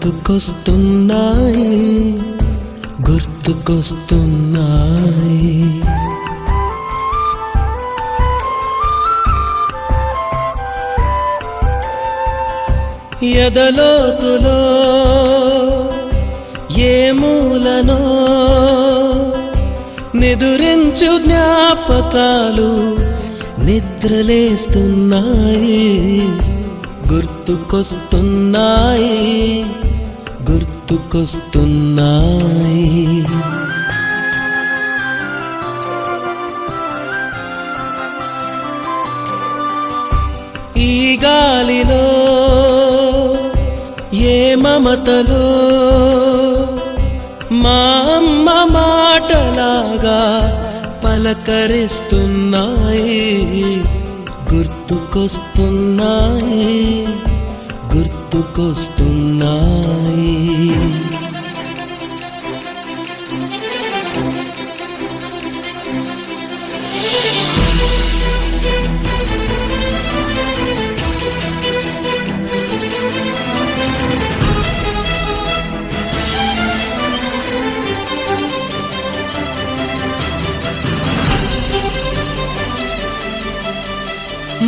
గుర్తుకొస్తున్నాయి గుర్తుకొస్తున్నాయి. ఎదలోతులో ఏ మూలనో నిదురించు జ్ఞాపకాలు నిద్రలేస్తున్నాయి గుర్తుకొస్తున్నాయి గుర్తుకొస్తున్నాయి. ఈ గాలిలో ఏ మమతలో మా అమ్మ మాటలాగా పలకరిస్తున్నాయి గుర్తుకొస్తున్నాయి గుర్తుకొస్తున్నాయి.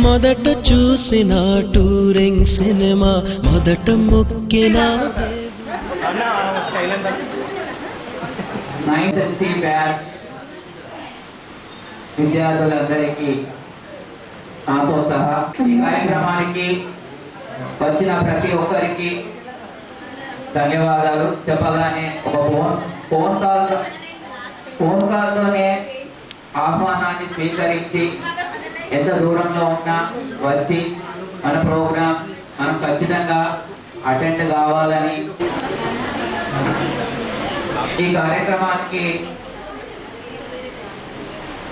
మొదట చూసిన టూరింగ్ సినిమా మొదట మొక్కిన విద్యార్థులందరికీ నాతో సహా ఈ కార్యక్రమానికి వచ్చిన ప్రతి ఒక్కరికి ధన్యవాదాలు చెప్పగానే ఒక ఫోన్ కాల్తోనే ఆహ్వానాన్ని స్వీకరించి ఎంత దూరంలో ఉన్నా వచ్చి మన ప్రోగ్రామ్ మనం ఖచ్చితంగా అటెండ్ కావాలని ఈ కార్యక్రమానికి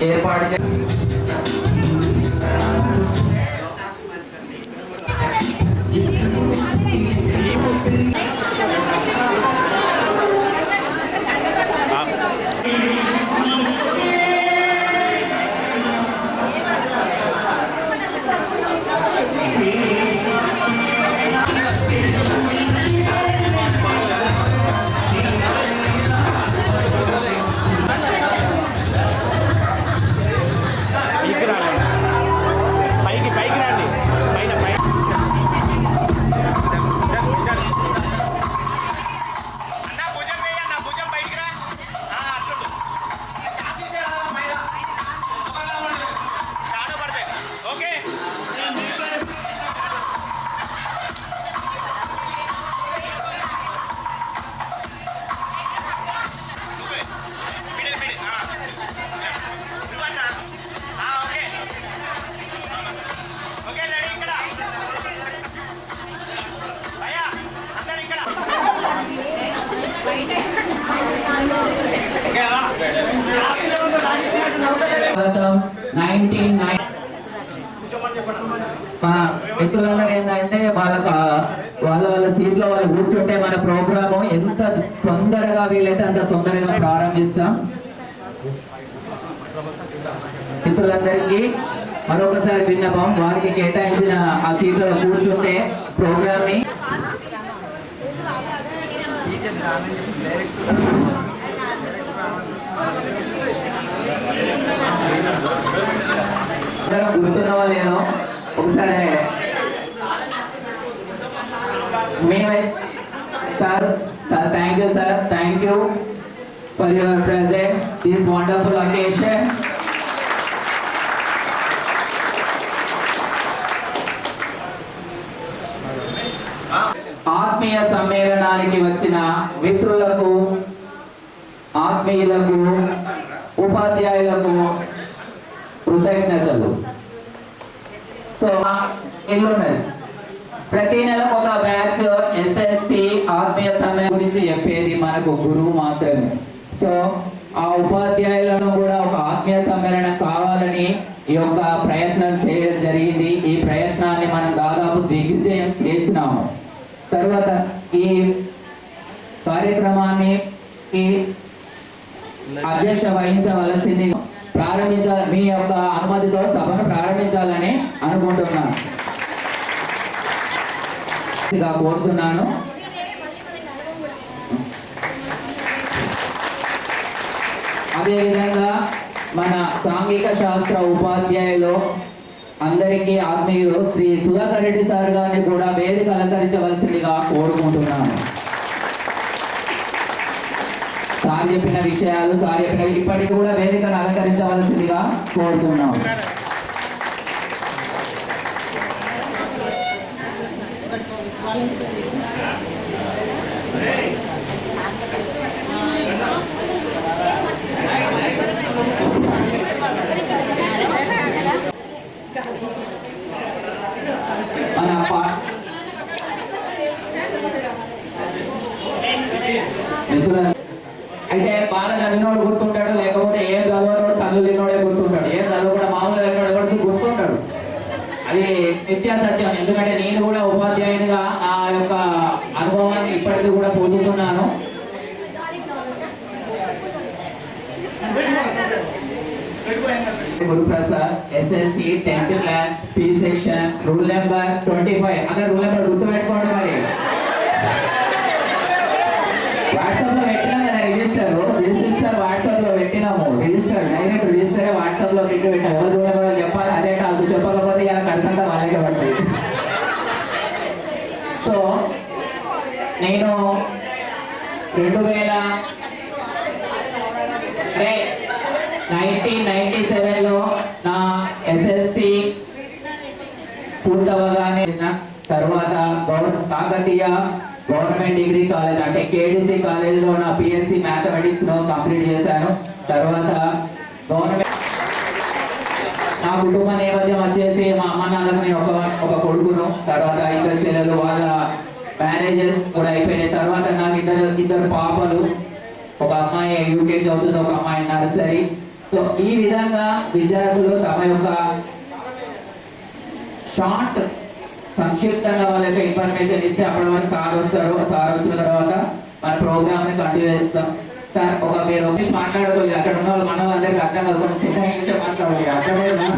ఏర్పాటు మిత్రులందరూ ఏంటంటే వాళ్ళ సీట్లో వాళ్ళు కూర్చుంటే మన ప్రోగ్రాము ఎంత తొందరగా వీలైతే అంత తొందరగా ప్రారంభిస్తాం. మిత్రులందరికీ మరొకసారి విన్నపం, వారికి కేటాయించిన ఆ సీట్లో కూర్చుంటే ప్రోగ్రామ్ ని గుర్తున్నవా లేదో ఒకసారి sir thank you sir, thank you for your presence this wonderful occasion. ఆత్మీయ సమ్మేళనానికి వచ్చిన మిత్రులకు, ఆత్మీయులకు, ఉపాధ్యాయులకు కృతజ్ఞతలు. సో ఇల్లున్నది ప్రతి నెల ఒక బ్యాచ్ ఎస్ఎస్సి ఆత్మీయ సమ్మేళనం గురించి చెప్పేది మనకు గురువు మాత్రమే. సో ఆ ఉపాధ్యాయులను కూడా ఒక ఆత్మీయ సమ్మేళనం కావాలని ఈ యొక్క ప్రయత్నం చేయడం జరిగింది. ఈ ప్రయత్నాన్ని మనం దాదాపు దిగ్విజయం చేసినాము. తర్వాత ఈ కార్యక్రమాన్ని అధ్యక్ష వహించవలసింది ప్రారంభించాలి, మీ యొక్క అనుమతితో సభను ప్రారంభించాలని అనుకుంటున్నాను, కోరుతున్నాను. అదేవిధంగా మన సాంఘిక శాస్త్ర ఉపాధ్యాయులు అందరికీ ఆత్మీయులు శ్రీ సుధాకర్ రెడ్డి సార్ గారిని కూడా వేదిక అలంకరించవలసిందిగా కోరుకుంటున్నాను. సార్ చెప్పిన విషయాలు ఇప్పటికి కూడా వేదికను అలంకరించవలసిందిగా కోరుతున్నాను. అయితే బాగా చదివినోడు గుర్తుంటాడు, లేకపోతే ఏం చదవనోడు తల్లు లేనోడే గుర్తుంటాడు, ఏం చదువు కూడా మామూలు లేనోడు గుర్తుంటాడు. అది నిత్య సత్యం. ఎందుకంటే నేను కూడా ఉపాధ్యాయునిగా ఆ యొక్క అనుభవాన్ని ఇప్పటికీ కూడా పొందుతున్నాను. Guruprasad SSC 10th class P section rule number 25. అదే రూల్ నెంబర్ గుర్తుపెట్టుకోండి. మరి వాట్సాప్ లో పెట్టినాం కదా రిజిస్టర్ వాట్సాప్ లో పెట్టినాము. డైరెక్ట్ రిజిస్టర్ వాట్సాప్ లో పెట్టి పెట్టాము. ఎవరు రూల్ నెంబర్ చెప్పాలి, అదే కాదు. చెప్పకపోతే ఇలా కడతా వాళ్ళకే పడుతుంది. సో నేను 1997లో నా ఎస్ఎస్సి పూర్తవగానే తర్వాత కాకతీయ గవర్నమెంట్ డిగ్రీ కాలేజ్ అంటే కేడిసి కాలేజ్ లో నా పిఎస్సి మ్యాథమెటిక్స్ లో కంప్లీట్ చేశాను. తర్వాత గవర్నమెంట్ నా కుటుంబ నేపథ్యం వచ్చేసి మా అమ్మ నాన్నలకు నేను ఒక కొడుకును, తర్వాత ఇద్దరు పిల్లలు, వాళ్ళ మ్యారేజెస్ కూడా అయిపోయినాయి. తర్వాత నాకు ఇద్దరు పాపలు, ఒక అమ్మాయి యూకేజీ అవుతుంది, ఒక అమ్మాయి నర్సరీ. సో ఈ విధంగా విద్యార్థులు తమ యొక్క షార్ట్ సంక్షిప్తంగా వాళ్ళకి ఇన్ఫర్మేషన్ ఇస్తే అప్పటి వరకు సార్ వస్తారు. సార్ వచ్చిన తర్వాత మన ప్రోగ్రామ్ ని కంటిన్యూ చేస్తాం. సార్ మీరు మాట్లాడుకోలేదు, అక్కడ ఉన్న వాళ్ళు మన అందరికి అర్థం కాదు, కొంచెం చిన్న మాట్లాడాలి. అర్థమైందా?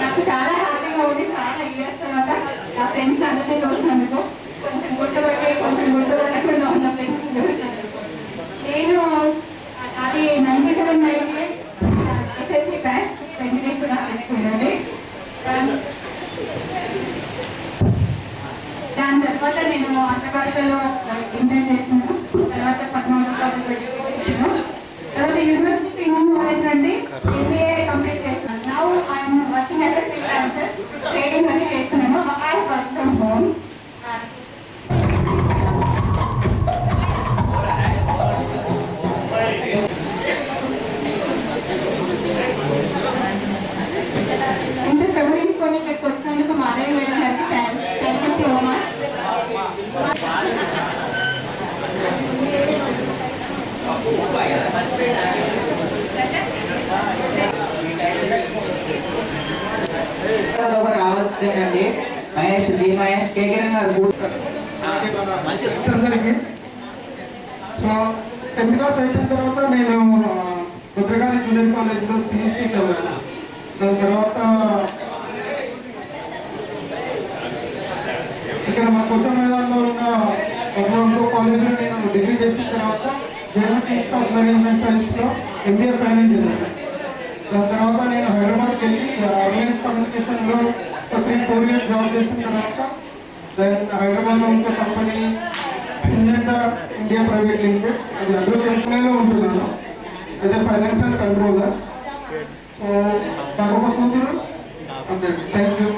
నాకు చాలా హ్యాపీగా ఉంది. చాలా ఇయర్స్ తర్వాత నా ఫ్రెండ్స్ అందరినీ చూసినందుకు కొంచెం గుర్తుపట్టకుండా ఉన్న ఫ్రెండ్స్ నేను అది 97 ఎస్ఎస్సి బ్యాచ్ వెంకటేశ్వర తీసుకున్నాను. దాని తర్వాత నేను అంతకాలంలో ఇంటర్ చేసినాను. తర్వాత పద్మావతి కాలేజ్ తర్వాత యూనివర్సిటీ హోమ్ కాలేజ్ నుండి MBA కంప్లీట్ చేస్తున్నాను. Now I'm working as a freelancer, trading అని చేస్తున్నాను. I work from home. ఇంత శ్రమ తీసుకొని ఇక్కడికి వచ్చినందుకు మాదే మేడం గారికి థ్యాంక్ యూ సో మచ్. రావచ్చేనండి మహేష్ కేకిరణ్ గారు. అందరికీ సో 10th క్లాస్ అయిపోయిన తర్వాత నేను భద్రకాళి జూనియర్ కాలేజ్లో సిఈసి చదివాను. దాని తర్వాత ఇక్కడ మా కొత్త మైదానంలో ఉన్న ఇంకో కాలేజ్లో నేను డిగ్రీ చేసిన తర్వాత జర్మన్ ఇన్స్టిట్యూట్ ఆఫ్ మేనేజ్మెంట్ సైన్స్లో MBA ఫైనాన్స్ చదివాను. దాని తర్వాత నేను హైదరాబాద్కి వెళ్ళి రిలయన్స్ కమ్యూనికేషన్లో 3-4 years జాబ్ చేసిన తర్వాత దెన్ హైదరాబాద్లో ఉన్న company Syngenta India private limited, అది అగ్రో కంపెనీలో ఉంటున్నాను as a financial controller. So నాకు ఒక కూతురు అంతే. Thank you.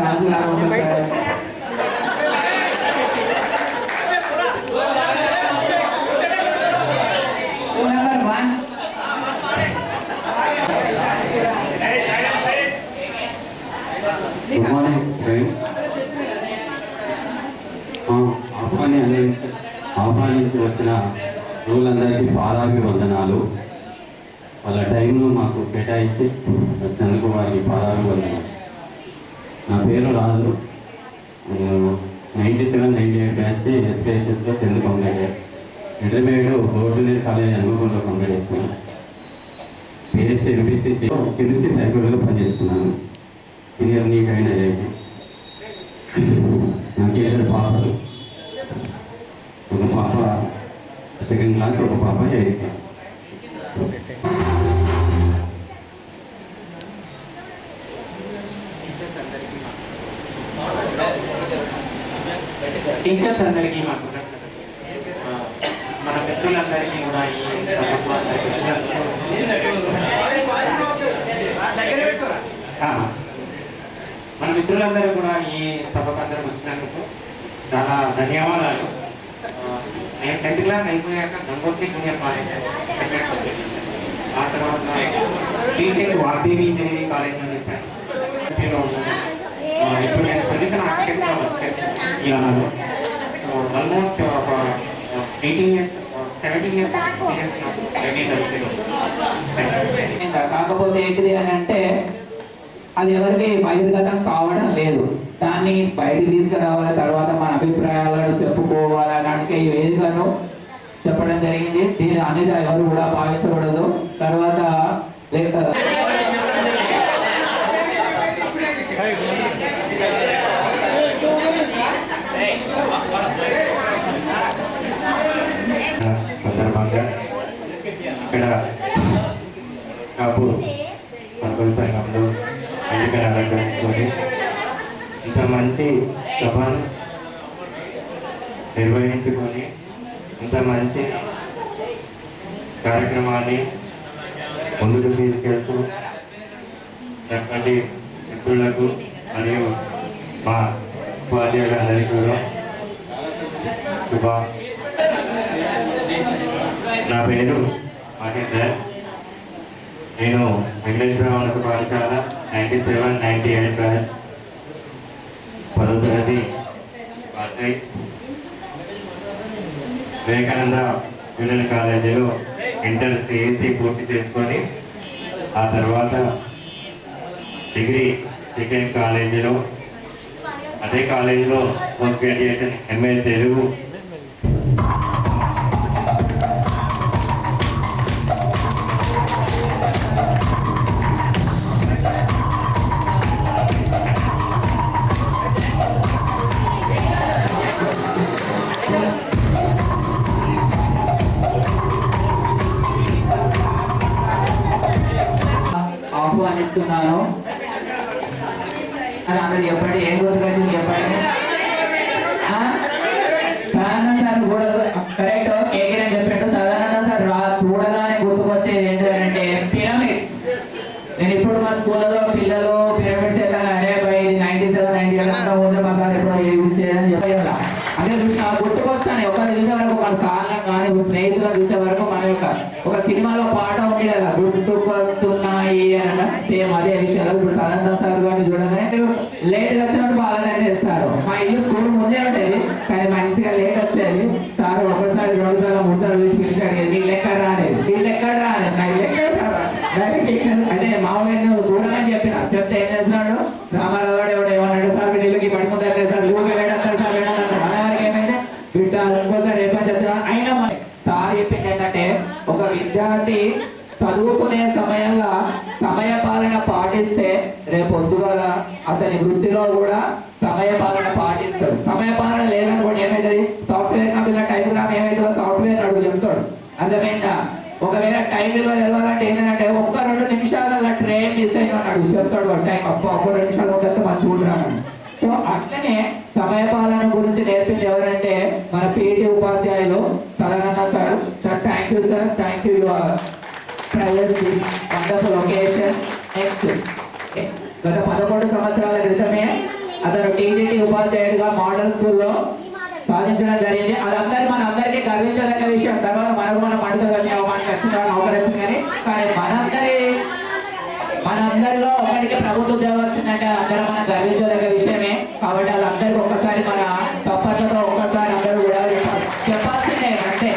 రాజు నెంబర్ 1 గురువులందరికీ పాదాభివందనాలు. వాళ్ళ టైంను మాకు కేటాయించి వచ్చినందుకు వారికి పాదాభివందనాలు. నా పేరు రాజు. నేను 97-98 బ్యాచ్ ఎస్పీఎస్ఎస్లో 10th కంప్లీట్ అయ్యాను. ఇంటర్మీడియట్ గవర్నమెంట్ కాలేజ్ అనుకుంటూ కంప్లీట్ చేస్తున్నాను. పిఎస్సీ ఎంపీసీ కెమిస్ట్రీ సైకిల్లో పనిచేస్తున్నాను. సీనియర్ నీట్ అయిన నాకు 2 పాపలు. ఒక పాప సెకండ్ క్లాస్, ఒక పాప 8th క్లాస్. టీచర్స్ అందరికీ మన మిత్రులందరికీ కూడా మన మిత్రులందరూ కూడా ఈ సభకు అందరూ వచ్చినందుకు చాలా ధన్యవాదాలు. నేను 10th క్లాస్ అయిపోయాక గంగోత్రి జూనియర్ కాలేజ్ ఆ తర్వాత బీటెక్ వార్టీవీ ఇంజనీరింగ్ కాలేజ్ నుంచి ఇప్పుడు నేను పొజిషన్ ఆర్కిటెక్ట్గా వచ్చేస్తున్నాను. ఆల్మోస్ట్ ఒక 18 years 17 years ఎక్స్పీరియన్స్ నాకు. కాకపోతే ఏంటిది అని అంటే అది ఎవరికి బహిర్గతం కావడం లేదు. దాన్ని బయటికి తీసుకురావాలి, తర్వాత మన అభిప్రాయాలను చెప్పుకోవాలనడానికి ఈ వేదికను చెప్పడం జరిగింది. దీని అనేది ఎవరు కూడా భావించకూడదు. తర్వాత లేక సందర్భంగా ఇక్కడ కాపూర్ పర్పల్ సంఘంలో ఎన్నికల అలంకరించుకొని ఇంత మంచి సభను నిర్వహించుకొని ఇంత మంచి కార్యక్రమాన్ని ముందుకు తీసుకెళ్తూ మిత్రులకు మరియు మా ఉపాధ్యాయులందరికీ కూడా నా పేరు మహేందర్. నేను వెంకటేశ్వర ఉన్నత పాఠశాల 97-98 బ్యాచ్ 10వ తరగతి పాస్ అయి వివేకానంద జూనియర్ కాలేజీలో ఇంటర్ సిఎస్సి పూర్తి చేసుకొని ఆ తర్వాత డిగ్రీ సెకండ్ కాలేజీలో అదే కాలేజీలో పోస్ట్ గ్రాడ్యుయేషన్ ఎంఏ తెలుగు ఆహ్వానిస్తున్నాను. అని అందరు చెప్పండి, ఏం గుర్తుకొచ్చింది చెప్పండి. సదానంద సార్ కూడా కరెక్ట్ కేకే అని చెప్పాడు. సదానంద సార్ చూడగానే గుర్తుకొచ్చేది ఏంటంటే పిరమిడ్స్. నేను ఇప్పుడు మా స్కూల్లో పిల్లలు పిరమిడ్స్ అరే బై 97-98 ఉంటే మా సార్ ఎప్పుడో యూజ్ చేయని చెప్పాలి. అదే చూసిన గుర్తుకొస్తాను. ఒకరు చూసే వరకు మన కాలం కానీ స్నేహితులను చూసే వరకు మన యొక్క ఒక సినిమాలో పాట ఉంది కదా, గుర్తుకొస్తున్నాయి అని. సేమ్ అదే విషయాలు ఇప్పుడు సదానంద సార్ గారిని చూడగానే లేట్ వచ్చినప్పుడు బాగానే చేస్తారు. మా ఇల్లు స్కూల్ ముందే ఉండేది కానీ మంచిగా లేట్ వచ్చేది. సార్ ఒకసారి 2 సార్లు 3 సార్లు చూసి పిలిచాడు, వీళ్ళు ఎక్కడ రాలేదు అంటే మామూలు దూరంగా చెప్తే ఏం చేస్తున్నాడు రామారావు గారు ఎవడు ఏమన్నాడు, సార్ వీళ్ళకి పడుకుంటారు సార్ ఊరు వేడతారు సార్ వేడతారు. మనవారికి ఏమైంది బిడ్డ ఇంకోసారి రేపని చెప్తున్నా. అయినా సార్ చెప్పింది ఏంటంటే ఒక విద్యార్థి చదువుకునే సమయంలో సమయ పాలన పాటిస్తే రేపు పొద్దుగాల అతని వృత్తిలో కూడా సమయ పాలన పాటిస్తాడు. సమయ పాలన లేదనుకోండి ఏమవుతుంది, సాఫ్ట్వేర్ కంపెనీలో టైం గ్రామ్ ఏమైతుందో సాఫ్ట్వేర్ అడుగు చెప్తాడు. అర్థమైందా? ఒకవేళ టైం విలువ తెలవాలంటే ఏంటంటే 1-2 నిమిషాల ట్రైన్ మిస్ అయిన అడుగు చెప్తాడు. టైం అప్ప 1-2 నిమిషాలు ఉంటే మంచి చూడరాను. సో అట్లనే సమయ పాలన గురించి నేర్పింది ఎవరంటే మన పీటీ ఉపాధ్యాయులు Sadananda sir. Sir thank you sir, thank you wonderful occasion. Next గత 11 సంవత్సరాల క్రితమే అతను టీజీటీ ఉపాధ్యాయుడిగా మోడల్ స్కూల్లో సాధించడం జరిగింది. అదందరూ మన అందరికీ గర్వించదగ్గ విషయం. తర్వాత మనకు మన పండుగ మనకు వచ్చిన అవకాశం కానీ మనందరిలో ఒకరికి ప్రభుత్వ ఉద్యోగం వచ్చిందంటే అందరూ మనం గర్వించదగ్గ విషయమే. కాబట్టి వాళ్ళందరికీ ఒక్కసారి మన చప్పట్లతో ఒక్కసారి అందరూ కూడా చెప్పాల్సిందే. అంటే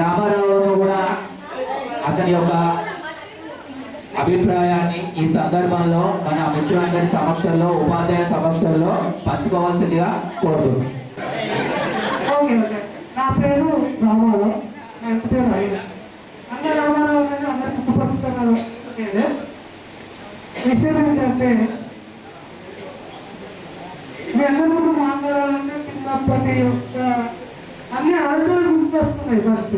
రామారావును కూడా అతని యొక్క అభిప్రాయాన్ని ఈ సందర్భంలో మన మిత్రులందరి సమక్షంలో ఉపాధ్యాయ సమక్షంలో పంచుకోవాల్సిందిగా కోరుతున్నాను. Okay okay. నా పేరు రామారావు. నా ఇంటి పేరు అయ్య. అన్న రామారావు అనేది అందరికీ సుపరిచితమైన పేరే. విషయం ఏంటంటే మీ అందరి ముందు మాట్లాడాలంటే చిన్నప్పటి యొక్క అన్ని ఆలోచనలు గుర్తొస్తున్నాయి. ఫస్ట్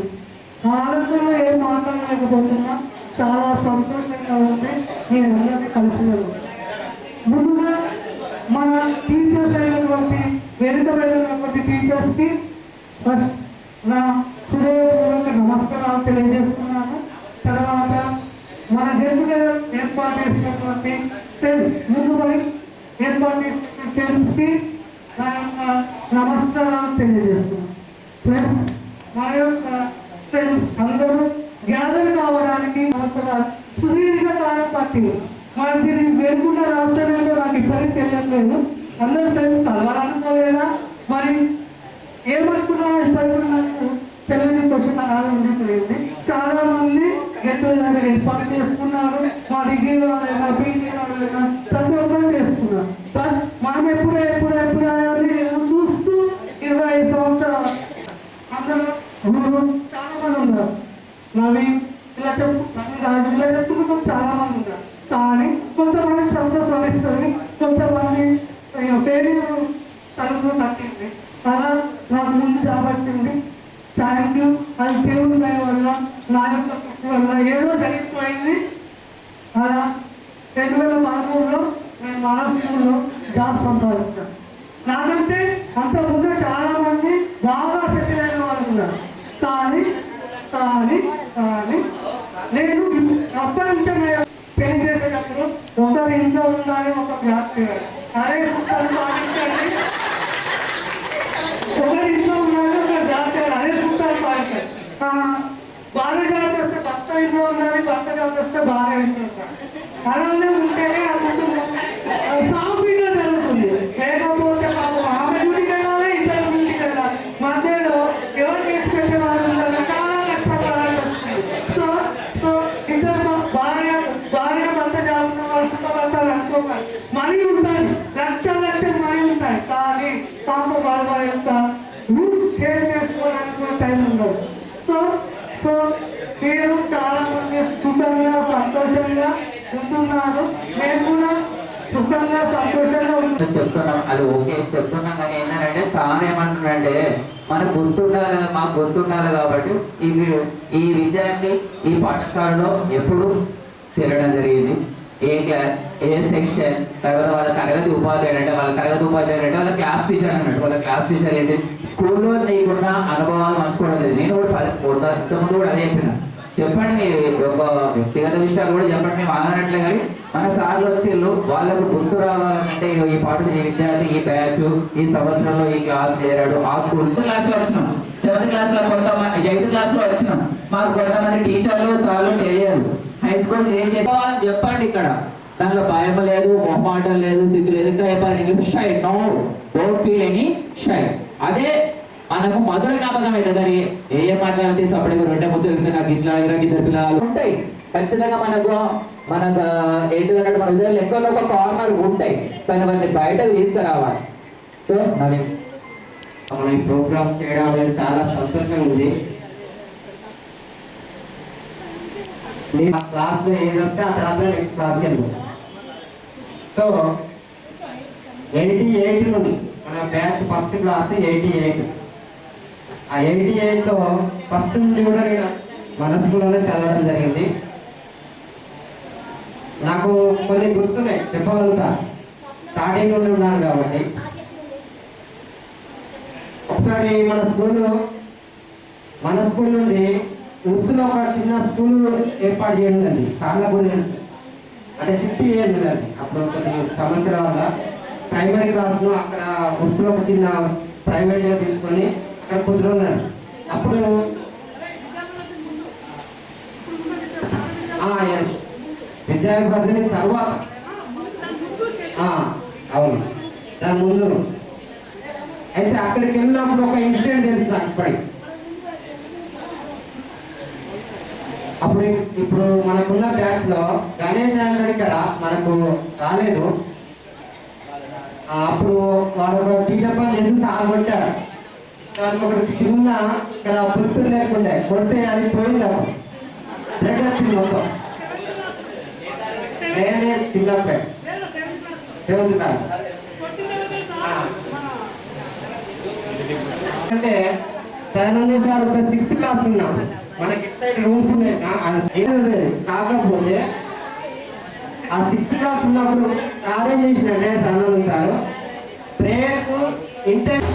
ఆ ఆలోచనలో ఏం మాట్లాడలేకపోతున్నా చాలా సంతోషంగా ఉంది నేను అందరినీ కలిసినందుకు. ముందుగా మన టీచర్స్ అయినటువంటి వేదిక మీద ఉన్నటువంటి టీచర్స్కి ఫస్ట్ నా హృదయపూర్వక నమస్కారాలు తెలియజేస్తున్నాను. తర్వాత మన గెలుపుగా ఏర్పాటు చేసినటువంటి ఫ్రెండ్స్ ముందుపై ఏర్పాటు చేసిన ఫ్రెండ్స్కి నా యొక్క నమస్కారాలు తెలియజేస్తున్నాను. ప్లస్ మా యొక్క ఫ్రెండ్స్ అందరూ గ్యాదర్ కావడానికి సుదీర్ఘ కాలం పట్టింది. మనకి ఇది వేరుకుండా రాష్ట్రంలో నాకు ఇప్పటికీ తెలియట్లేదు. అందరూ ఫ్రెండ్స్ కలవాలనుకోలేదా మరి ఏమనుకున్నామో ఇప్పటికీ నాకు తెలియని క్వశ్చన్ అలా ఉండిపోయింది. చాలా మంది గెట్ టుగెదర్ ఏర్పాటు చేసుకున్నారు. మా డిగ్రీ వాళ్ళైనా పీజీ వాళ్ళైనా ప్రతి ఒక్కరు చేసుకున్నారు. బట్ మనం ఎప్పుడు చూస్తూ 20 సంవత్సరాలు అందులో చాలా మంది ఉన్నారు. నవీన్ ఇలా చెప్పుకుంటూ చాలా మంది ఉన్నారు. కానీ కొంతమంది సక్సెస్ లభిస్తుంది, కొంతమంది ఫెయిల్యూర్ తలుపు తట్టింది. అలా నాకు ముందు జాబ్ వచ్చింది. Thank you. అది దేవుని దయ వల్ల నా యొక్క కృషి వల్ల ఏదో జరిగిపోయింది. అలా 2013లో నేను మన స్కూల్లో జాబ్ సంపాదించాను. నాకంటే అంత ముందు చాలా మంది బాగా సెటిల్ అయిన వాళ్ళు ఉన్నారు. కానీ కానీ కానీ నేను అప్పటి నుంచే నేను పెళ్లి చేసేటప్పుడు ఒకరి ఇంట్లో ఉండాలి, ఒక జాబ్ చేయాలి. అదే సూత్రాలు పాటించండి. ఒకరి ఇంట్లో ఉండాలి, ఒక జాబ్ చేయాలి. అదే సూత్రాలు పాటించండి. భార్య జాబ్ చేస్తే భర్త ఇంట్లో ఉండాలి, భర్త జాబ్ చేస్తే భార్య ఇంట్లో ఉండాలి. అలానే ఉంటేనే ఆ కుటుంబం సాఫీగా జరుగుతుంది. లేకపోతే ఆమె గుడికి వెళ్ళాలి, ఇతర గుడికి వెళ్ళాలి. మధ్యలో ఎవరు చేసి పెట్టే వాళ్ళు ఉండాలి, చాలా కష్టపడాలి. సో ఇద్దరు భార్య భర్త జాబ్ సుఖపడతారు అనుకోవాలి. మనీ ఉంటాయి, లక్షలు మనీ ఉంటాయి. కానీ పాప వాళ్ళ యొక్క రూల్స్ షేర్ చేసుకోవడానికి టైం ఉండదు. సో మీరు చాలా మంది సుఖంగా సంతోషంగా ఉంటున్నారు. మేము కూడా సుఖంగా సంతోషంగా ఉంటున్నాం. చెప్తున్నాం, అది ఓకే చెప్తున్నాం. కానీ ఏంటంటే సార్ ఏమంటున్నారంటే మనకు గుర్తుండాలి, మాకు గుర్తుండాలి కాబట్టి ఈ విద్యార్థి ఈ పాఠశాలలో ఎప్పుడు చేరడం జరిగింది, ఏ క్లాస్, ఏ సెక్షన్, తర్వాత వాళ్ళ తరగతి ఉపాధ్యాయుడు అంటే వాళ్ళ క్లాస్ టీచర్ అన్నట్టు. వాళ్ళ క్లాస్ టీచర్ ఏంటి, స్కూల్లో నీకున్న అనుభవాలు పంచుకోవడం లేదు. నేను కూడా ఇంతకుముందు కూడా అదే చెప్పండి, ఒక వ్యక్తిగత విషయాలు కూడా చెప్పండి. మేము ఆనట్లే కానీ మన సార్లు వచ్చేళ్ళు వాళ్ళకు గుర్తు రావాలంటే ఈ విద్యార్థి ఈ బ్యాచ్ ఈ సంవత్సరంలో ఈ క్లాస్ చేరాడు. ఆ స్కూల్ క్లాస్ లో వచ్చినాం, 7th క్లాస్ లో కొంతమంది, 8th క్లాస్ లో వచ్చినాం. మాకు కొంతమంది టీచర్లు సార్లు తెలియదు. హై స్కూల్ ఏం చేసుకోవాలని చెప్పండి. ఇక్కడ దాంట్లో భయం లేదు, మొహమాటం లేదు, స్థితి లేదు. ఇంకా చెప్పాలి shy, no don't feel any shy. అదే మనకు మొదటి జ్ఞాపకం అయితే కానీ ఏం మాట్లాడితే సపరేట్గా 2 ముద్దులు నాకు ఇట్లా 2 పిల్లలు ఉంటాయి. ఖచ్చితంగా మనకు ఏంటిదన్నట్టు మన ఉదయం లెక్కల్లో ఒక కార్నర్ ఉంటాయి, కానీ వాటిని బయటకు తీసుకురావాలి. సో మనం ఈ ప్రోగ్రామ్ చేయడం అనేది చాలా సంతోషంగా ఉంది. నేను ఆ క్లాస్లో ఏదంటే ఆ తర్వాత నెక్స్ట్ క్లాస్కి వెళ్ళాను. సో 88 నుండి మన బ్యాచ్ ఫస్ట్ క్లాస్ 88. ఆ 88లో ఫస్ట్ నుండి కూడా నేను మన స్కూల్లోనే చదవడం జరిగింది. నాకు కొన్ని గుర్తున్నాయి, చెప్పగలుగుతా. స్టార్టింగ్ నుండి ఉన్నాను కాబట్టి ఒకసారి మన స్కూల్ నుండి ఉర్సులో ఒక చిన్న స్కూల్ ఏర్పాటు చేయడం అండి. చాలా కూడా తెలుసు, అంటే 50 years అండి. అప్పుడు కొన్ని సంవత్సరాల వల్ల ప్రైమరీ క్లాస్లో అక్కడ ఉర్సులో ఒక చిన్న ప్రైవేట్గా తీసుకొని అక్కడ కుదురున్నాను. అప్పుడు ఎస్ విద్యార్థి తర్వాత అవును, దాని ముందు అయితే అక్కడికి వెళ్ళినప్పుడు ఒక ఇన్సిడెంట్ తెలుసు నాకు. ఇప్పటికి అప్పుడు ఇప్పుడు మనకున్న బ్యాచ్ లో గణేష్ నాయుడు మనకు రాలేదు. అప్పుడు వాడు ఒక టీచర్ చేసి సాగొట్టాడు. దానికి ఒకటి చిన్న ఇక్కడ పుట్టు లేకుండే కొడితే అది పోయింది. బ్లడ్ వచ్చింది మొత్తం. నేనే చిన్నప్పే చెబుతున్నాను. అంటే తన సార్ ఒక 6th క్లాస్ ఉన్నాం. మనకి ఇటు సైడ్ రూమ్స్ ఉన్నాయి. కాకపోతే ఆ 6th క్లాస్ ఉన్నప్పుడు సార్ ఏం చేసినంటే తన సార్ ప్రేయర్కు ఇంటర్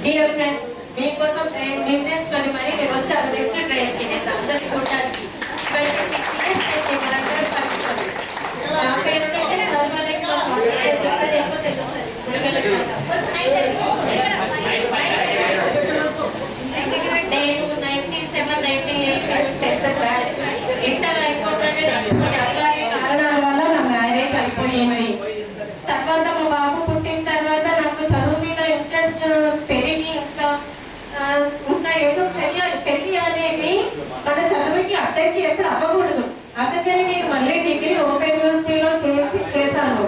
డియర్ ఫ్రెండ్స్, మీకోసం ట్రైన్ నిర్ణయించుకొని మరి నేను వచ్చాను నెక్స్ట్ ట్రైన్కి. నేను అందరికీ చూడడానికి 26 years అయితే మనందరం కలుసుకోండి. నా పేరు చెప్పేది ఎక్కువ తెలుస్తుంది. నేను 97, 98 బ్యాచ్. ఇంటర్ అయిపోతుంది. అట్లాగే కారణాల వల్ల నా మ్యారేజ్ అయిపోయింది. తర్వాత మా బాబు పుట్టిన తర్వాత నాకు చదువు మీద ఇంట్రెస్ట్ పెరిగి ఇంకా ఏదో చెయ్యాలి. పెళ్లి అనేది మన చదువుకి అడ్డంకి ఎప్పుడు అవ్వకూడదు. అందుకని నేను మళ్ళీ డిగ్రీ ఓపెన్ యూనివర్సిటీలో చేశాను.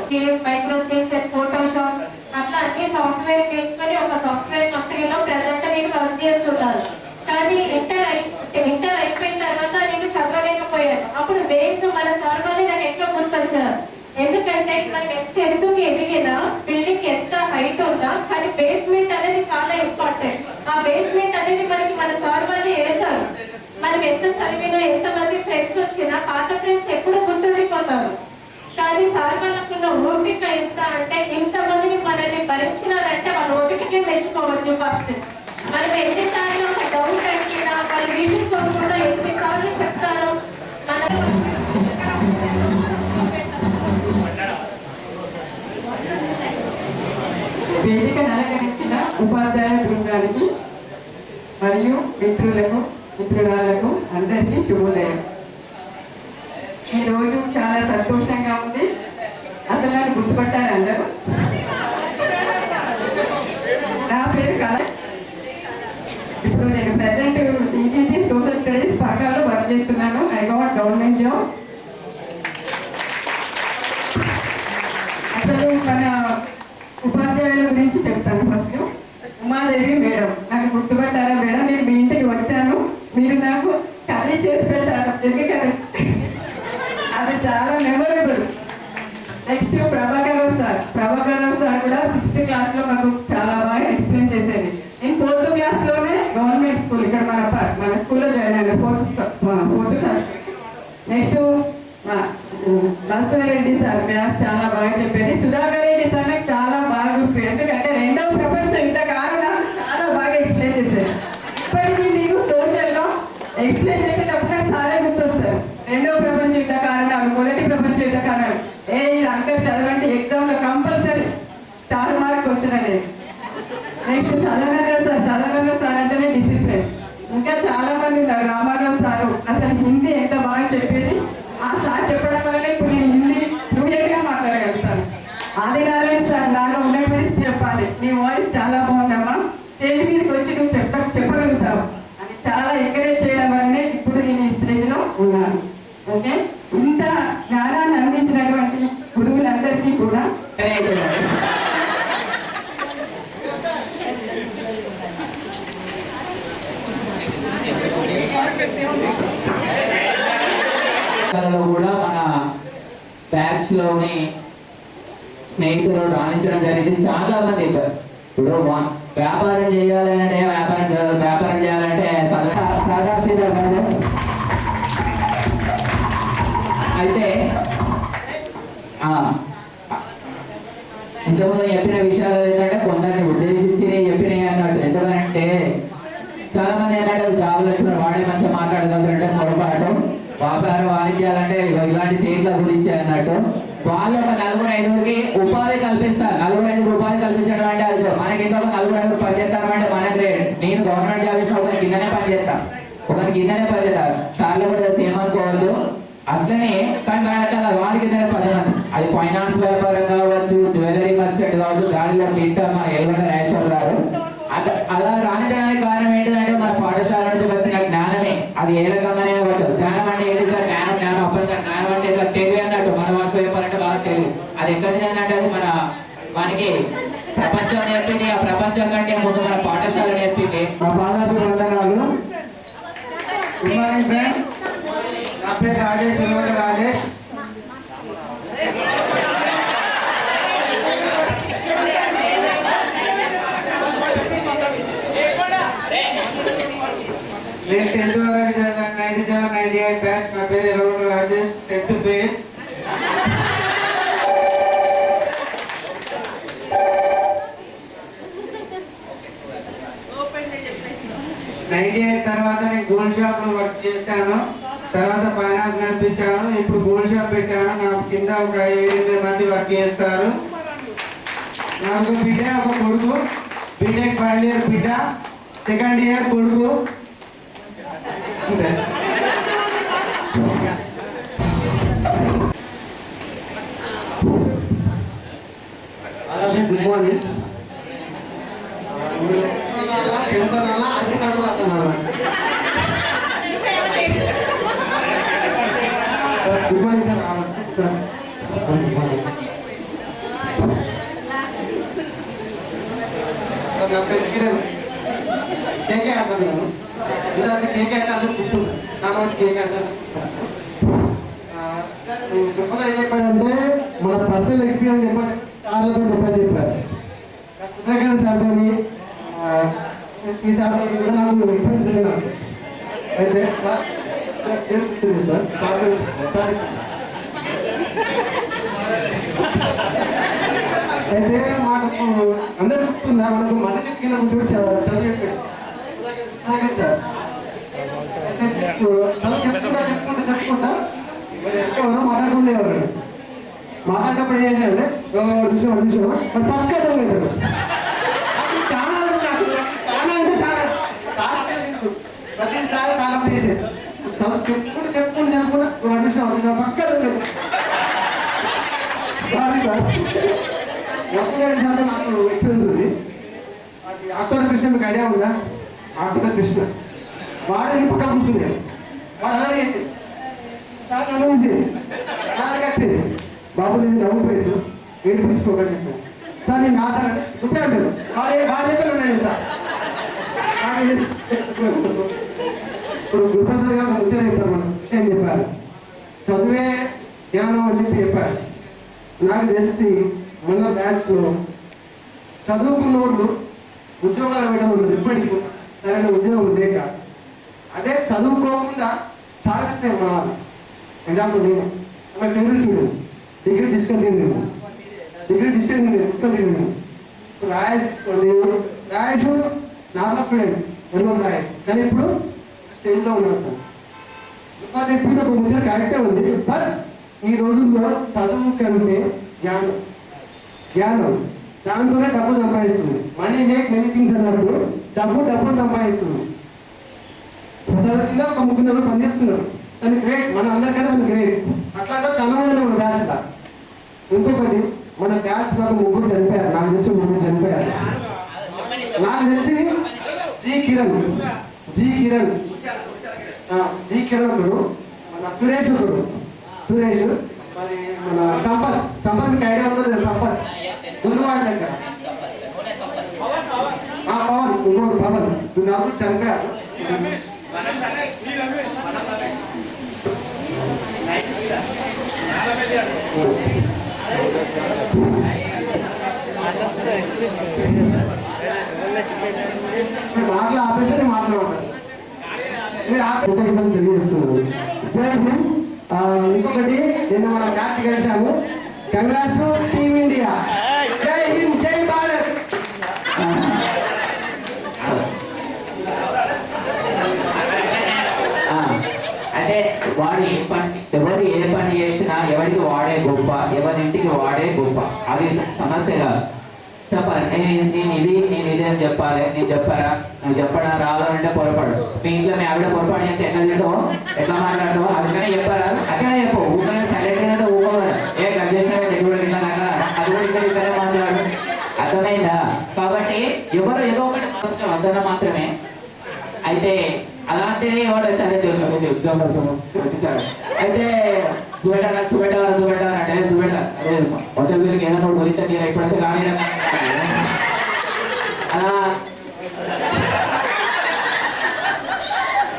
మైక్రోస్టేషన్, ఫోటోషాప్ అట్లా అన్ని సాఫ్ట్వేర్ నేర్చుకొని ఒక సాఫ్ట్వేర్ కంపెనీలో ప్రజెంట్ నేను వర్క్ చేస్తున్నాను. కానీ ఇంటర్ అయిపోయిన తర్వాత నేను చదవలేకపోయాను. అప్పుడు బేస్ మన సార్ వాళ్ళు నాకు ఎట్లా గుర్తొచ్చారు. ఎందుకంటే మనం ఎంత ఎత్తుకి ఎదిగినా, బిల్డింగ్ ఎంత హైట్ ఉన్నా, కానీ బేస్మెంట్ అనేది చాలా ఇంపార్టెంట్. ఆ బేస్మెంట్ అనేది మనకి మన సార్ వాళ్ళు వేశారు. మనం ఎంత చదివినా, ఎంత మంది ఫ్రెండ్స్ వచ్చినా పాత ఫ్రెండ్స్ ఎప్పుడు గుర్తుండిపోతారు. కానీ సార్ వాళ్ళకున్న ఓపిక ఎంత అంటే ఇంతమందిని మనల్ని భరించినారంటే వాళ్ళ ఓపికకే మెచ్చుకోవచ్చు. ఫస్ట్ మనం ఎన్నిసార్లు ఒక డౌట్ అడిగినా వాళ్ళు రీజన్ కూడా ఎన్నిసార్లు చెప్తారు. మనం వేదిక అలంకరించిన ఉపాధ్యాయ బృందానికి మరియు మిత్రురాలకు అందరికీ శుభోదయం. ఈరోజు చాలా సంతోషంగా ఉంది. అసలు నన్ను గుర్తుపట్టారు అందరూ. నా పేరు కళ. ఇప్పుడు నేను ప్రజెంట్ టీజీటీ సోషల్ స్టడీస్ పక్కాలో వర్క్ చేస్తున్నాను. I got government job. అసలు మన ఉపాధ్యాయుల గురించి చెప్తాను. First Umadevi madam. నాకు గుర్తుపట్టారా మేడం? నేను మీ ఇంటికి వచ్చాను, మీరు నాకు కర్రీ చేసి పెట్టారు. ఎందుకంటే అది చాలా మెమొరబుల్. నెక్స్ట్ ప్రభాకర్ సార్ కూడా 6th క్లాస్లో మాకు చాలా బాగా ఎక్స్ప్లెయిన్ చేసేది. నేను 4th క్లాస్లోనే గవర్నమెంట్ స్కూల్ ఇక్కడ మన స్కూల్లో జాయిన్ అయ్యాను. 4th class. Next Reddy sir maths చాలా బాగా చెప్పేది. సుధాకర్ రెడ్డి సార్ నాకు చాలా బాగా గుర్తు. ఎందుకంటే 2వ ప్రపంచ యుద్ధ కారణాలు చాలా బాగా ఎక్స్ప్లెయిన్ చేశారు. ఇప్పటికీ మీకు సోషల్లో ఎక్స్ప్లెయిన్ చేసేటప్పుడు నాకు సారే గుర్తొస్తారు. 2వ ప్రపంచ యుద్ధ కారణాలు, మొదటి ప్రపంచ యుద్ధ కారణాలు. ఇది అందరు చదవండి, ఎగ్జామ్లో కంపల్సరీ స్టార్ మార్క్ క్వశ్చన్ అనేది. నెక్స్ట్ సదానంద సార్ అంటేనే డిసిప్లిన్. ఇంకా చాలా మంది ఉన్నారు. రామారావు సారు అసలు హిందీ ఎంత బాగా చెప్పేది. ఆ సార్ చెప్పడం వల్లనే ఇప్పుడు నేను హిందీ ఫ్లూయెంట్గా మాట్లాడగలుగుతాను. ఆదినారాయణ సార్ నాలో ఉన్నటువంటి చెప్పాలి, నీ వాయిస్ చాలా బాగుందమ్మా, స్టేజ్ మీదకి వచ్చి నువ్వు చెప్పగలుగుతావు అని చాలా ఎంకరేజ్ చేయడం వల్లనే ఇప్పుడు నేను ఈ స్టేజ్లో ఉన్నాను. ఓకే, ఇంత జ్ఞానాన్ని అందించినటువంటి గురువులందరికీ కూడా కూడా మన బ్యాచ్ లోని స్నేహితులు రాణించడం జరిగింది. చాలా మంది ఇప్పుడు వ్యాపారం చేయాలంటే వ్యాపారం చేయాలంటే అయితే ఇంతకుముందు చెప్పిన విషయాలు ఏంటంటే కొందరిని ఉద్దేశించి చెప్పినాయి అన్నట్టు. ఎందుకంటే చాలా మంది ఏంటంటే జాబులు వచ్చిన వాడే మంచిగా మాట్లాడగలుగుతుంటే పొరపాటు. వ్యాపారం వాణిజ్యాలంటే ఇలాంటి సీట్ల గురించి అన్నట్టు. వాళ్ళు ఒక 4-5కి ఉపాధి కల్పిస్తారు. 4-5కి ఉపాధి కల్పించడం అంటే అది మనకి ఇంకొక 4-5 పని చేస్తాం అంటే మనకి నేను గవర్నమెంట్ జాబ్ ఇచ్చిన ఒకరికి కిందనే పని చేస్తాను, ఒకరికి కిందనే పని చేస్తాను. సార్లు కూడా సేమ్ అనుకోవద్దు. అట్లనే కానీ వాడికి పదవి అది ఫైనాన్స్ వ్యాపారం కావచ్చు, జ్యువెలరీ మర్చెంట్ కావచ్చు, దానిలో తింటా మన ఎల్గొండ నాగేశ్వర గారు అలా రానిదానికి కారణం ఏంటంటే మన పాఠశాల నుంచి వచ్చిన జ్ఞానమే. అది ఏ రకంగానే కావచ్చు. జ్ఞానం అంటే ఏంటి సార్? జ్ఞానం అప్పటికే జ్ఞానం అంటే ఇట్లా తెలివి అన్నట్టు మన వాసు చెప్పాలంటే బాగా తెలివి. అది ఎక్కడ అంటే అది మనకి ప్రపంచం నేర్పింది. ఆ ప్రపంచం కంటే ముందు మన పాఠశాల నేర్పింది. మా పాదాభి వందనాలు. Good morning friends. నా పేరు రాజేష్, ఉల్వటి రాజేష్. నేను 10th వరకు చదివాను. 97, 98 బ్యాచ్. నా పేరు ఎర్రగొండ రాజేష్. 10th పేరు. తర్వాత నేను గోల్డ్ షాప్ లో వర్క్ చేశాను. తర్వాత ఫైనాన్స్ నడిపించాను. ఇప్పుడు గోల్డ్ షాప్ పెట్టాను. నా కింద ఒక 7 మంది వర్క్ చేస్తారు. నాకు బిడ్డ, ఒక కొడుకు. బీటెక్ ఫైనల్ ఇయర్ బిడ్డ, సెకండ్ ఇయర్ కొడుకు. Good morning. అన్ని సార్లు వస్తున్నాను. Good morning sir. Good morning sir. నా పేరు కిరణ్. కేకే అంటాను నేను. ఇలాంటి కేకే అంటే గుర్తుంది. నా కేకే అంటాను. గొప్పగా ఏం చెప్పాడంటే మన పర్సనల్ ఎక్స్పీరియన్స్ చెప్పండి, సార్లతో చెప్పారు. సుధాకర్ సార్తో ఈ సార్ కూడా నాకు ఎక్స్పీరియన్స్ ఉంది. నాకు అయితే సార్ అయితే మాకు అందరు గుర్తుందా, మనకు మన కింద కూర్చోబెట్టి చదివేట్టు సార్. అయితే చెప్పుకుంటా మరి ఎవరో మాట్లాడుతుండేవారు. మాట్లాడినప్పుడు ఏం చేయాలంటే విషయం మరి పక్క దొంగతాడు. చాలా చాలా అంటే చాలా ప్రతిసారి చాలా చేసేది. చెప్పుకుంటూ అడ్మిషన్ పక్క దొంగతాడు. Sorry sir. మొత్తం సార్ నాకు ఎక్స్పీరియన్స్ ఉంది. అది ఆకుల కృష్ణ మీకు ఐడియా ఉందా? ఆకుల కృష్ణ వాడిని పక్క కూర్చుంది. వాడు అలా చేసి సార్ నవ్వుంది. అలాగే వచ్చేది. బాబు నేను నవ్వు ప్లేసు ఏడు పిలుచుకోగలి చెప్పాను సార్. నేను రాసానంటే గుర్తే అంటాను. వాడైతే ఉన్నాను సార్. ఇప్పుడు గురుప్రసాద్ గారు ముచ్చట చెప్పారు. మనం విషయం చెప్పారు. చదువే జ్ఞానం అని చెప్పి చెప్పారు. నాకు తెలిసి మొన్న బ్యాచ్లో చదువుకున్న వాళ్ళు ఉద్యోగాలు పెట్టడం ఉన్నారు. ఇప్పటికి సరైన ఉద్యోగం లేక అదే చదువుకోకుండా చాలా సక్సెస్ మన వాళ్ళు. ఎగ్జాంపుల్ నేను tenth student, degree discontinue Rayesh తీసుకోండి. రాయేష్ నార్మల్ స్టూడెంట్, వెనుకొండ రాయ్, కానీ ఇప్పుడు స్టేజ్లో ఉన్నాను. ఇప్పుడు ఒక ముచ్చట కరెక్టే ఉంది. బట్ ఈ రోజుల్లో చదువు కంటే జ్ఞానం దాంతోనే డబ్బు సంపాదిస్తుంది. మనీ మేక్ మెనీ థింగ్స్ అన్నప్పుడు డబ్బు సంపాదిస్తుంది. కింద ఒక 3 నెలలు పనిచేస్తున్నారు. తను గ్రేట్, మన అందరికన్నా తను గ్రేట్. అట్లాంటి కనమైన మన బ్యాచ్. ఇంకొకటి మన బ్యాచ్ నాకు 3 చనిపోయారు. నాకు తెలిసి 3 చనిపోయారు. నాకు తెలిసి జీ కిరణ్ ఒకరు, మన సురేష్ ఒకరు. సురేష్ మరి మన సంపత్ ఐడియా ఉందో సంపత్ గుండువాడి దగ్గర పవన్, ఇంకొకరు పవన్. 4 చనిపోయారు. మాటలు ఆపేసి మాట్లాడారు. తెలియజేస్తున్నాను. జై హింద్. ఇంకొకటి నిన్న మన మ్యాచ్ గెలిచాము. Congrats team India. Jai Hind, జై భారత్. అంటే వాడు ఎవరు ఏ పని చేసినా ఎవరికి వాడే గొప్ప, ఎవరింటికి వాడే గొప్ప. అది సమస్య కాదు. చెప్పాలి నేను ఇది అని చెప్పాలి. నేను చెప్పారా, నువ్వు చెప్పడం రావాలంటే పొరపాటు. మీ ఇంట్లో మీ ఆవిడ పొరపాటు చేస్తే ఎట్లా మాట్లాడతావు, అందుకనే చెప్పారా, అక్కడే కంటిన్యూ అయితే స్వెటర్ అంటే స్వెటర్ అదే హోటల్ బిల్కి ఏదైనా ఒకటి గురించి నేను ఇప్పుడైతే కానీ అలా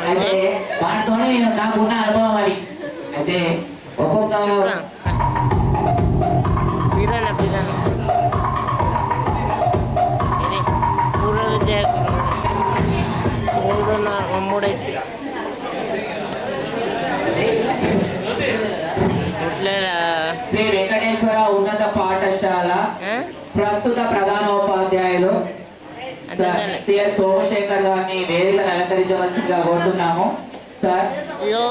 అయితే వాటితోనే నాకున్న అనుభవం అది. అయితే ఒక్కొక్క పూర్వ విద్యార్థులు మూడైతే శ్రీ వెంకటేశ్వర ఉన్నత పాఠశాల ప్రస్తుత ప్రధానోపాధ్యాయులు సిఎస్ సోమశేఖర్ గారిని వేదికను అలంకరించవలసిందిగా కోరుతున్నాము. సార్ మీరు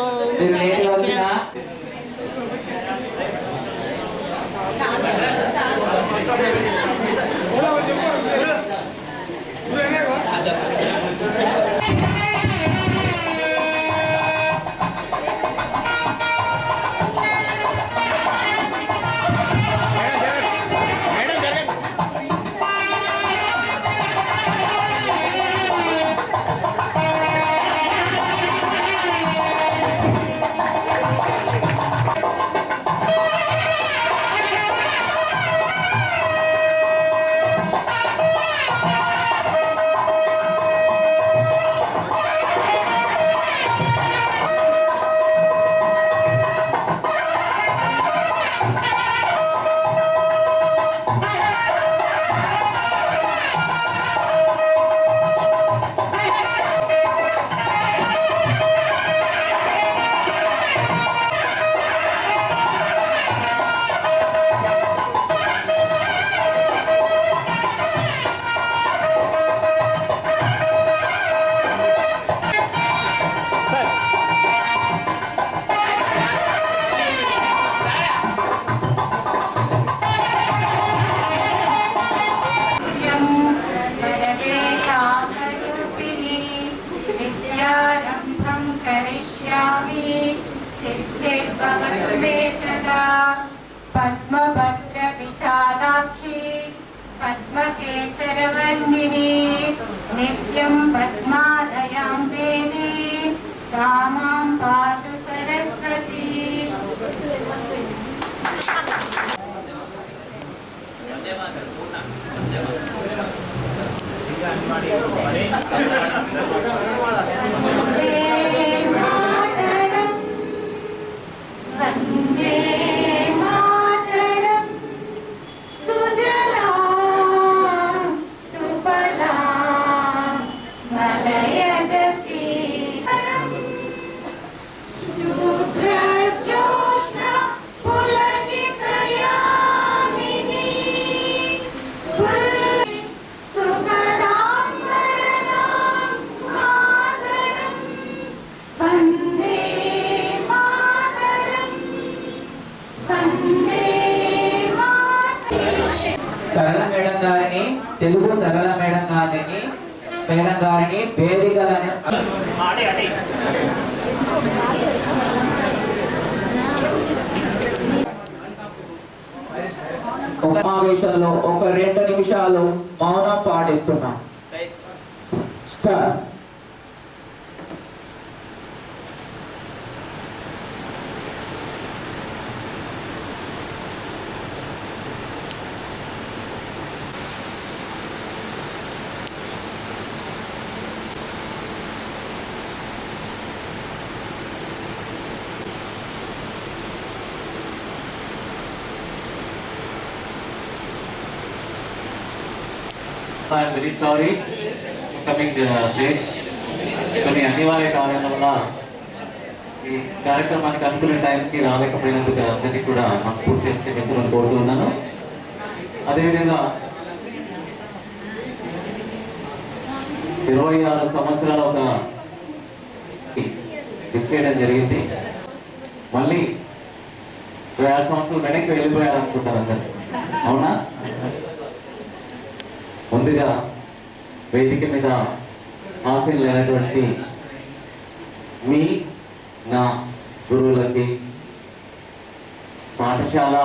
లేట్గా వచ్చిన విద్యారంభం కరిష్యామి సిద్ధిర్భవతు మే సదా పద్మభద్ర విశాలాక్షి పద్మకేసరవర్ణిని నిత్యం పద్మాలయాం దేవి సా మాం పాతు సరస్వతి. వందే మాతరం సుజలాం సుఫలాం మలయజ సీతలం శుభ్రజ్యోత్స్న పులకితయామినీ సుగదాం వరదాం మాతరం వందే మాతరం వందే మాతరం. సరళ మేడం గారిని తెలుగు సరళ మేడం గారిని వేదికలను సమావేశంలో ఒక 2 నిమిషాలు మౌనం పాటిస్తున్నాం. Start. I am very sorry coming late. కొన్ని అనివార్య కారణాల వల్ల ఈ కార్యక్రమానికి అనుకునే టైంకి రాలేకపోయినందుకు అందరికీ కూడా నాకు పూర్తి క్షమించమని కోరుతున్నాను. అదేవిధంగా 26 సంవత్సరాల ఒక ఇచ్చేయడం జరిగింది. మళ్ళీ 6 సంవత్సరాలు వెనక్కి వెళ్ళిపోయారనుకుంటారు అందరు, అవునా? ముందుగా వేదిక మీద ఆశీనులైనటువంటి మీ నా గురువులకి, పాఠశాల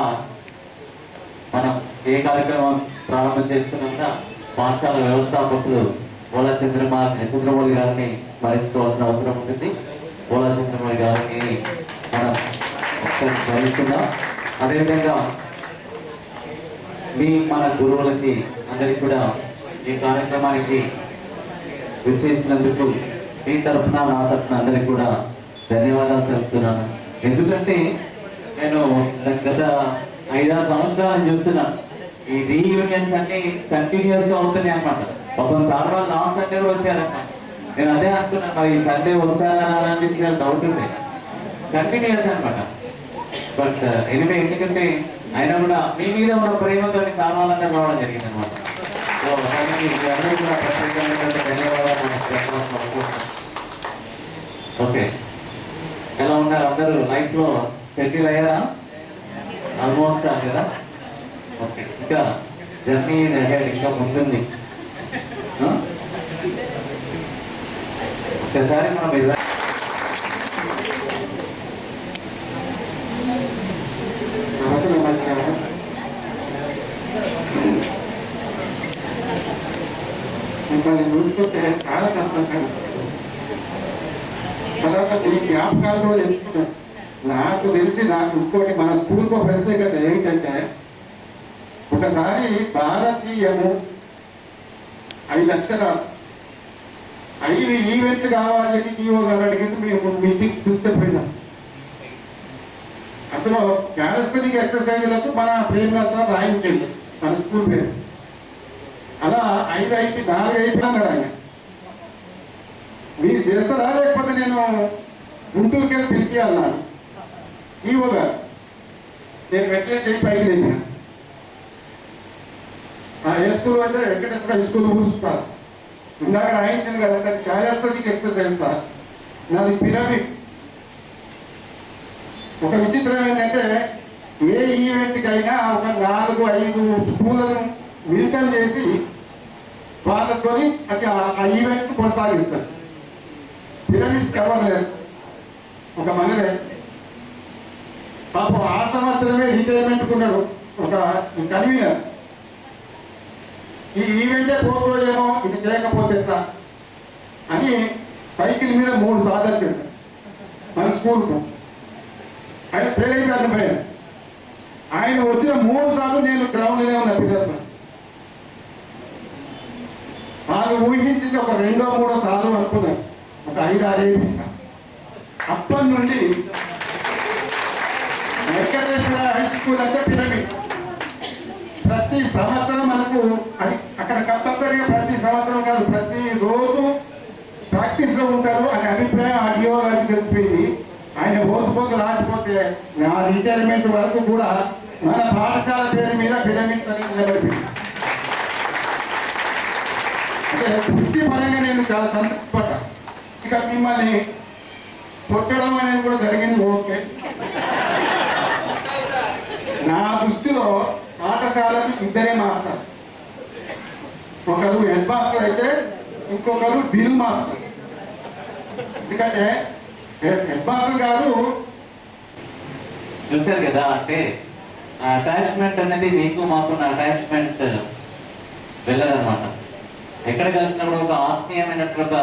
మనం ఏ కార్యక్రమం ప్రారంభం చేసుకున్నా పాఠశాల వ్యవస్థాపకులు పోలా చంద్రమౌళి గారిని స్మరించుకోవాల్సిన అవసరం ఉంటుంది. పోలా చంద్రమౌళి గారిని మనం ఒకసారి స్మరిస్తున్నాం. అదేవిధంగా మన గురువులకి అందరికీ కూడా ఈ కార్యక్రమానికి విచ్చేసినందుకు మీ తరఫున నా తరఫున అందరికీ కూడా ధన్యవాదాలు తెలుపుతున్నాను. ఎందుకంటే నేను గత 5-6 సంవత్సరాలు చూస్తున్నా ఈ రీయూనియన్స్ అన్ని కంటిన్యూస్ గా అవుతున్నాయి అన్నమాట. పాపం సార్ వాళ్ళు లాస్ట్ సండే కూడా వచ్చారన్నమాట. నేను అదే అనుకున్నాను, మరి ఈ సండే వస్తారా అని డౌట్ ఉంది. కంటిన్యూస్ అనమాట. బట్ ఎనివే, ఎందుకంటే అయినా కూడా మీ మీద ఉన్న ప్రేమతో కావాలంటే రావడం జరిగింది అనమాట. సో దానికి అందరూ కూడా ప్రత్యేకమైనటువంటి ధన్యవాదాలు. ఓకే, ఎలా ఉన్నారు అందరూ? లైఫ్ లో సెటిల్ అయ్యారా? ఆల్మోస్ట్ కదా. ఓకే, ఇంకా జర్నీ ఇంకా ముందుంది. ఒకసారి మనం మిమ్మల్ని చూస్తుంటే చాలా సంతోషంగా. తర్వాత ఈ జ్ఞాపకాలు కూడా చెప్తున్నాను. నాకు తెలిసి ఇంకోటి మన స్కూల్కో ప్రత్యేకత ఏమిటంటే, ఒకసారి భారతీయము 5 అక్షరాలు 5 ఈవెంట్లు కావాలని ఈవో గారు అడిగితే మేము మీటింగ్ పిలిచిపోయినాం. అందులో క్యాలస్టనిక్ ఎక్సర్సైజ్లకు మన ప్రేమతో రాయించండి మన స్కూల్ పేరు. అలా 5 4 అయిపోయినాడు ఆయన. మీరు చేస్తారా లేకపోతే నేను గుంటూరుకి వెళ్ళి పిలిపియాలన్నాను ఈవో గారు. నేను వెంటనే చేయి పైకి లేపిన. ఏ స్కూల్ అంటే వెంకటేశ్వర స్కూల్ చూస్తారు. ఇందాక రాయించింది కదా, అది క్యాలస్టనిక్ ఎక్సర్సైజ్ సార్. నాది పిరమిడ్. ఒక విచిత్రం ఏంటంటే, ఏ ఈవెంట్కి అయినా ఒక 4-5 స్కూళ్ళను మిళితం చేసి వాళ్ళతో అది ఆ ఈవెంట్ కొనసాగిస్తారు. పిరమిడ్స్ కలవలేదు. ఒక మనదే పాపం ఆ సంవత్సరమే రిటైర్మెంట్ ఉన్నాడు ఒక కన్వీనర్. ఈ ఈవెంటే పోతుందేమో, ఇది చేయకపోతే ఎట్లా అని సైకిల్ మీద 3 సార్లు వచ్చాడు మన స్కూల్కు. ఆయన పేరు కాకపోయాను. ఆయన వచ్చిన 3 సార్లు నేను గ్రౌండ్లోనే ఉన్నా పిల్లలతో. వాళ్ళు ఊహించింది ఒక 2-3 సార్లు అనుకున్నాను. ఒక 5-6 వేయించిన. అప్పటి నుండి వెంకటేశ్వర హై స్కూల్ అంటే పిరమిడ్. ప్రతి సంవత్సరం మనకు అది అక్కడ కంపల్సరీగా ప్రతి సంవత్సరం కాదు, ప్రతి రోజు ప్రాక్టీస్ లో ఉంటారు అనే అభిప్రాయం ఆ డిఓ గారికి తెలిసిపోయింది. ఆయన పోతు రాకపోతే నా రిటైర్మెంట్ వరకు కూడా మన పాఠశాల పేరు మీద పిరమిడ్స్ అని నిలబడిపోయింది. అంటే వృత్తి పరంగా నేను చాలా సంతృప్తిపడ్డా. ఇక మిమ్మల్ని కొట్టడం అనేది కూడా జరిగింది. ఓకే, నా దృష్టిలో పాఠశాలకు 2 మాస్టర్. ఒకరు హెడ్ మాస్టర్ అయితే ఇంకొకరు డ్రిల్ మాస్టర్. ఎందుకంటే హెడ్ మాస్టర్ గారు చూశారు కదా, అంటే అటాచ్మెంట్ అనేది మీకు మాకున్న అటాచ్మెంట్ వెళ్ళదన్నమాట. ఎక్కడ కలిసినప్పుడు ఒక ఆత్మీయమైనటువంటి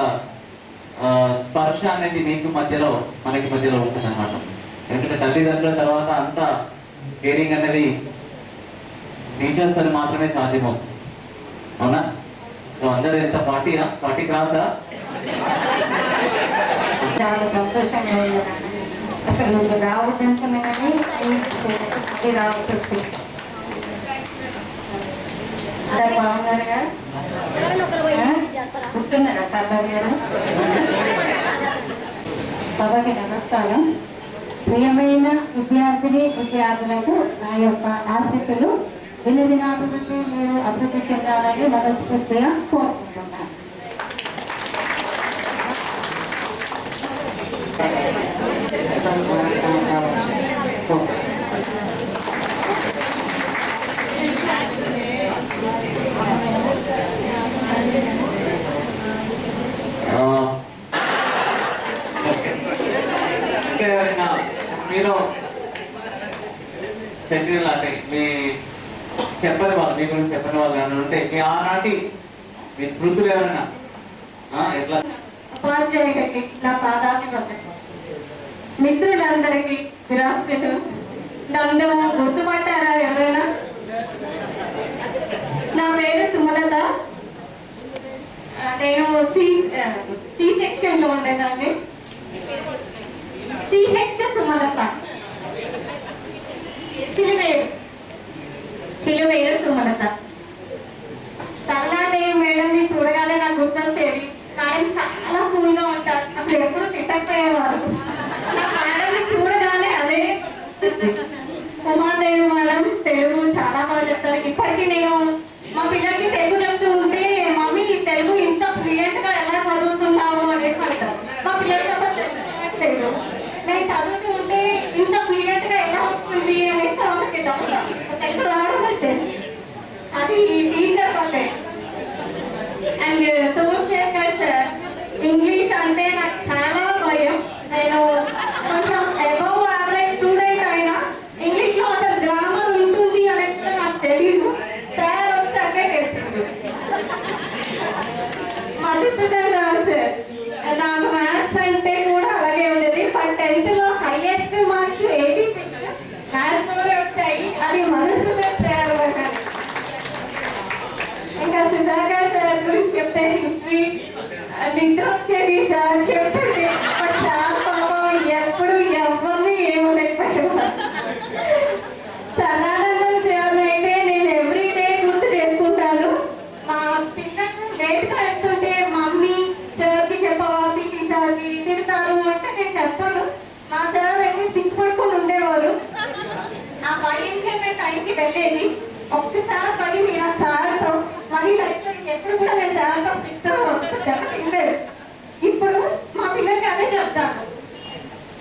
స్పర్శ అనేది మీకు మధ్యలో మనకి మధ్యలో ఉంటుంది అనమాట. ఎందుకంటే తల్లిదండ్రుల తర్వాత అంతా కేరింగ్ అనేది టీచర్స్ అని మాత్రమే సాధ్యమవుతుంది. అవునా? సో అందరూ ఎంత పార్టీ రాసా? చాలా సంతోషంగా ఉంది. అసలు నువ్వు రావద్దనుకున్నా కానీ రావచ్చు. అందరు బాగున్నారుగా? గుర్తున్నారా సార్ గారు? సభకి నమస్కారం. ప్రియమైన విద్యార్థులకు నా యొక్క ఆశీస్సులు దినదినాభివృద్ధి మీరు అభివృద్ధి చెందాలని మనస్ఫూర్తిగా కోరుకుంటున్నాను. మీరు సెంట్రల్ అంటే మీ చెప్పని వాళ్ళు, మీ గురించి చెప్పని వాళ్ళు ఏమైనా ఉంటే మీ ఆనాటి మీ స్మృతులు ఏమైనా ఎట్లా ఉపాధ్యాయులకి నా పాదాలు వందనం. మిత్రులందరికీ విరాస్తులు. నన్ను గుర్తుపట్టారా ఎవరైనా? నా పేరు సుమలత. నేను సి సెక్షన్ లో ఉండేదాన్ని. సిహెచ్ సుమలత. చిలువేరు సుమలత. సరళాదేవి మేడంని చూడగానే నాకు గుర్తొచ్చేది. కానీ చాలా కూల్గా ఉంటారు, అసలు ఎప్పుడు తిట్టకపోయేవారు. నా మేడంని చూడగానే అదే ఉమాదేవి మేడం తెలుగు చాలా బాగా చెప్తారు. ఇప్పటికీ నేను మా పిల్లలకి తెలుగు చెప్తూ ఉంటే మమ్మీ తెలుగు ఇంత ఫ్లూయెంట్ గా ఎలా చదువుతున్నావు అనేది అంటారు. మా పిల్లలకి అసలు తెలుగు నేను చదువుతూ ఉంటే ఇంత ఫ్లూయెంట్ గా ఎలా వస్తుంది అనేది వాళ్ళకి తెలుగు రావడం అంటే అది టీచర్ వల్లే. అండ్ సోమశేఖర్ సార్ ఇంగ్లీష్ అంటే నాకు చాలా భయం. నేను కొంచెం అబవ్ యావరేజ్ స్టూడెంట్ అయినా ఇంగ్లీష్ లో అసలు గ్రామర్ ఉంటుంది అనేది కూడా నాకు తెలియదు. సార్ వచ్చాకే తెలిసింది. మధుసూదన్ రావు సార్ నాకు మ్యాథ్స్ అంటే కూడా అలాగే ఉండేది. బట్ 10th లో హైయెస్ట్ మార్క్స్ 86 మ్యాథ్స్ కూడా వచ్చాయి. అది మధుసూదన్ సార్ వల్ల. ఇంకా సుధాకర్ సార్ గురించి చెప్తే హిస్టరీ నిద్ర వచ్చేది సార్ చెప్తుంది. బట్ సార్ పాపం ఎప్పుడు ఎవరిని ఏమనకపోయేవారు. సదానందం సార్ అయితే నేను ఎవ్రీడే గుర్తు చేసుకుంటాను. మా పిల్లలు లేట్గా వెళ్తుంటే మమ్మీ సార్కి చెప్పవా, పీటీ సార్కి తిడతారు అంటే నేను చెప్పాను. మా సార్ అయితే సిగ్గుపడుకొని ఉండేవారు. ఆ భయంకే మేము టైంకి వెళ్ళేది. ఒక్కసారి పని మీరు ఆ సార్తో మళ్ళీ లైఫ్ ఎప్పుడు కూడా నేను సార్తో తినలేదు. ఇప్పుడు మా పిల్లలకి అదే చెప్తాను,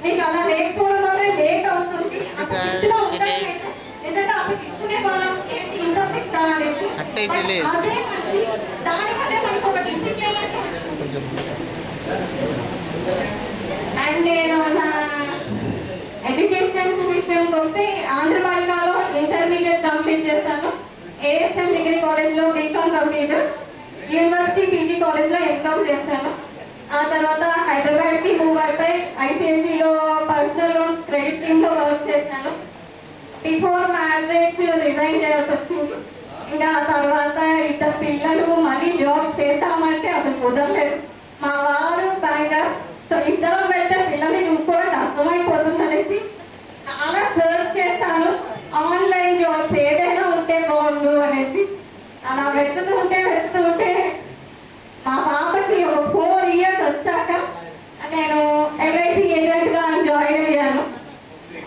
నీకు అలా లేకపోవడం వల్ల లేట్ అవుతుంది. అప్పుడు ఉండలేదు నిజంగా అప్పుడు తీసుకునే వాళ్ళం ఏంటి ఇంకా పెట్టాలి అదే మంచి. దానివల్లే మనకు ఒక డిసిప్లిన్ వచ్చింది. అండ్ నేను నా ఎడ్యుకేషన్ విషయంకి వస్తే ఆంధ్రమాలికాలో ఇంటర్మీడియట్ కంప్లీట్ చేస్తాను. ఏఎస్ఎం డిగ్రీ కాలేజ్లో బీకామ్ కంప్లీట్, యూనివర్సిటీ పీజీ కాలేజ్లో ఎంకామ్ చేశాను. ఆ తర్వాత హైదరాబాద్కి మూవ్ అయిపోయి ఐసిఐసిలో పర్సనల్ లోన్స్ క్రెడిట్ టీమ్లో వర్క్ చేశాను. బిఫోర్ మ్యారేజ్ రిజైన్ చేయాల్సి వచ్చింది. ఇంకా ఆ తర్వాత ఇద్దరు పిల్లలు మళ్ళీ జాబ్ చేద్దామంటే అసలు కుదరలేదు. మా వారు బ్యాంకర్, సో ఇద్దరం వెళ్తే పిల్లల్ని చూసుకోవడం అర్థమైపోతుంది అనేసి చాలా సర్చ్ చేశాను. ఆన్లైన్ జాబ్స్ ఏదైనా ఉంటే బాగుండు అనేసి అలా వెతుకుతూ ఉంటే మా పాపకి ఒక 4 years వచ్చాక నేను ఎల్ఐసి ఏజెంట్గా జాయిన్ అయ్యాను.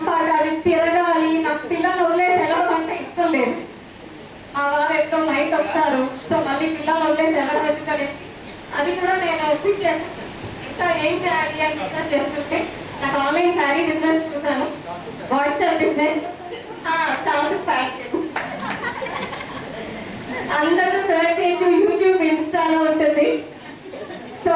బట్ అది తిరగాలి, నాకు పిల్లలు వదిలేసి వెళ్ళడం అంటే ఇష్టం లేదు. మా వారు ఎప్పుడో నైట్ వస్తారు, సో మళ్ళీ పిల్లలు వదిలేసి వెళ్ళడం ఎందుకనేసి అది కూడా నేను క్విట్ చేస్తాను. ఇంకా ఏం చేయాలి అని బిజినెస్ చేస్తుంటే నాకు ఆన్లైన్ శారీ బిజినెస్ చూసాను, వాట్సాప్ బిజినెస్, ఫ్యాషన్. అందరూ సర్చ్ చేసి యూట్యూబ్ ఇన్స్టాలో ఉంటుంది. సో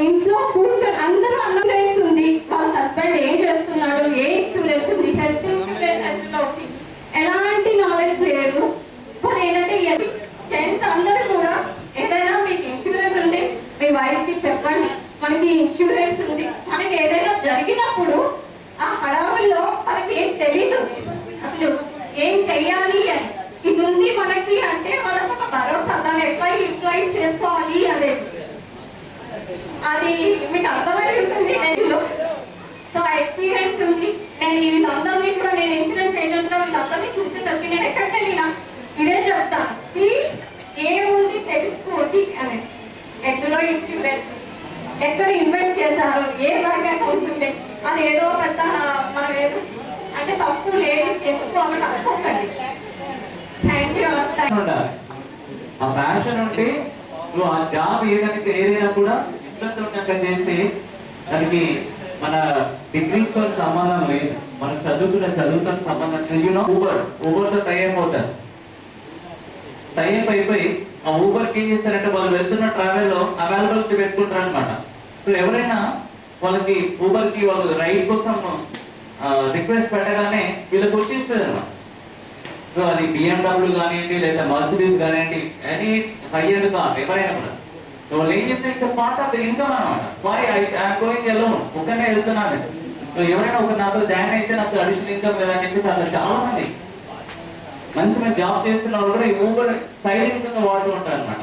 ఇంట్లో కూర్చొని అందరూ అన్నరెన్స్ ఉంది, వాళ్ళ హస్బెండ్ ఏం చేస్తున్నాడు, ఏ ఇన్సూరెన్స్ ఉంది, హెల్త్ ఇన్సూరెన్స్ అందులో ఉంది, ఎలాంటి నాలెడ్జ్ లేదు. మరి ఏంటంటే జెంట్స్ అందరూ కూడా ఏదైనా మీకు ఇన్సూరెన్స్ ఉంటే మీ వైఫ్కి చెప్పండి, మనకి ఇన్సూరెన్స్ ఉంది. మనకి ఏదైనా జరిగినప్పుడు ఆ హడావుల్లో మనకి ఏం తెలీదు, అసలు ఏం చెయ్యాలి అని. ఇది ఉంది మనకి అంటే వాళ్ళకి ఒక భరోసా, దాన్ని ఎట్లా యూటిలైజ్ చేసుకోవాలి అనేది అది మీకు అర్థమై ఉంటుంది. సో ఆ ఎక్స్పీరియన్స్ ఉంది. నేను వీళ్ళందరినీ కూడా నేను ఇన్సూరెన్స్ ఏజెంట్ లో వీళ్ళందరినీ చూసేసరికి నేను ఎక్కడికి వెళ్ళినా ఇదే చెప్తాను, ప్లీజ్ ఏముంది తెలుసుకోండి అనేసి. ఎక్కడో ఇన్సూరెన్స్, ఎక్కడ ఇన్వెస్ట్ చేశారు, ఏ బ్యాంక్ అకౌంట్స్ ఉంటాయి, అది ఏదో పెద్ద మనం ఏదో అంటే తప్పు లేడీస్ ఎక్కువ అవ్వడం అనుకోకండి. Thank you. ఆ ప్యాషన్ ఉంటే నువ్వు ఆ జాబ్ ఏదైనా కూడా ఇష్టంతో చేస్తే దానికి మన డిగ్రీతో సంబంధం లేదు, మనం చదువుతో సంబంధం లేదు. ఊబర్తో టైం అవుతారు, టైం అయిపోయి ఆ ఊబర్కి ఏం చేస్తారంటే వాళ్ళు వెళ్తున్న ట్రావెల్లో అవైలబిలిటీ పెట్టుకుంటారు అనమాట. సో ఎవరైనా వాళ్ళకి ఊబర్కి వాళ్ళు రైడ్ కోసం రిక్వెస్ట్ పెట్టగానే వీళ్ళకి వచ్చేస్తుంది అనమాట. సో అది BMW కానివ్వండి లేదా మర్సిడీస్ కానివ్వండి, ఎనీ హై ఎండ్ కార్ ఎవరైనా కూడా వాళ్ళు ఏం చేస్తే it's part of the income అనమాట. వై ఐఎమ్ గోయింగ్ అలోన్, ఒక్కనే వెళ్తున్నాను. సో ఎవరైనా ఒక నాతో జాయిన్ అయితే నాకు అడిషనల్ ఇన్కమ్ లేదని చెప్పేసి అసలు చాలా మంది మంచి జాబ్ చేస్తున్న వాళ్ళు కూడా ఈ ఊబర్ సైడ్ ఇన్కమ్ వాడుతూ ఉంటారు అనమాట.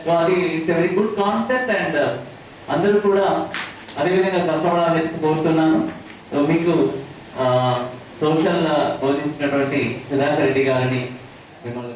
సో అది it's very good concept and అందరూ కూడా అదేవిధంగా కష్టపడాలని కోరుతున్నాను. సో మీకు సోషల్ బోధించినటువంటి సుధాకర్ రెడ్డి గారిని మిమ్మల్ని